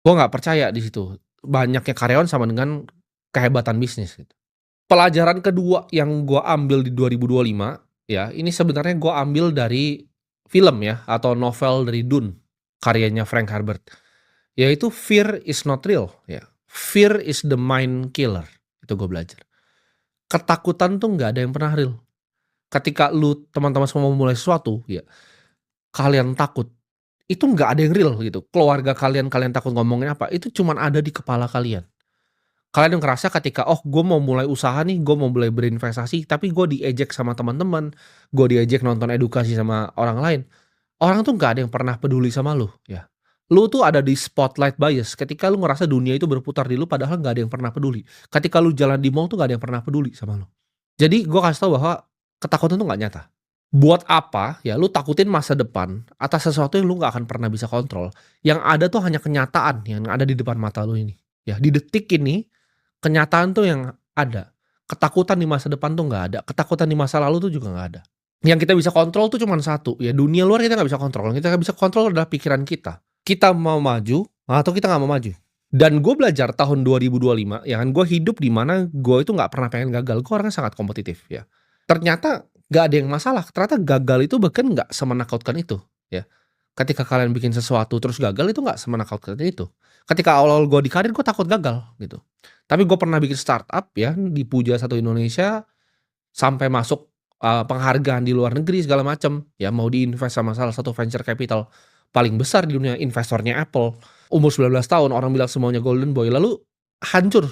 Gue nggak percaya di situ, banyaknya karyawan sama dengan kehebatan bisnis gitu. Pelajaran kedua yang gua ambil di 2025 ya, ini sebenarnya gua ambil dari film ya, atau novel dari Dune, karyanya Frank Herbert, yaitu "Fear is not real" ya, "Fear is the mind killer", itu gue belajar. Ketakutan tuh nggak ada yang pernah real. Ketika lu teman-teman semua mau mulai sesuatu ya, kalian takut, itu nggak ada yang real gitu. Keluarga kalian, kalian takut ngomongin apa, itu cuman ada di kepala kalian. Kalian ngerasa ketika, "Oh, gue mau mulai usaha nih, gue mau mulai berinvestasi," tapi gue diejek sama teman-teman, gue diejek nonton edukasi sama orang lain. Orang tuh nggak ada yang pernah peduli sama lu, ya. Lu tuh ada di spotlight bias ketika lu ngerasa dunia itu berputar di lu padahal nggak ada yang pernah peduli. Ketika lu jalan di mall tuh nggak ada yang pernah peduli sama lu. Jadi gue kasih tahu bahwa ketakutan tuh nggak nyata. Buat apa ya lu takutin masa depan atas sesuatu yang lu nggak akan pernah bisa kontrol, yang ada tuh hanya kenyataan yang ada di depan mata lu ini. Ya, di detik ini, kenyataan tuh yang ada. Ketakutan di masa depan tuh nggak ada, ketakutan di masa lalu tuh juga nggak ada. Yang kita bisa kontrol tuh cuman satu, ya dunia luar kita nggak bisa kontrol, yang kita bisa kontrol adalah pikiran kita. Kita mau maju atau kita nggak mau maju. Dan gue belajar tahun 2025, ya kan, gue hidup di mana gue itu nggak pernah pengen gagal, gue orangnya sangat kompetitif ya. Ternyata nggak ada yang masalah, ternyata gagal itu bahkan nggak semenakutkan itu, ya. Ketika kalian bikin sesuatu terus gagal itu nggak semenakutkan itu. Ketika awal-awal gue di karir gue takut gagal gitu. Tapi gue pernah bikin startup ya, dipuja satu Indonesia, sampai masuk, penghargaan di luar negeri segala macam, ya mau di-invest sama salah satu venture capital paling besar di dunia, investornya Apple. Umur 19 tahun orang bilang semuanya golden boy, lalu hancur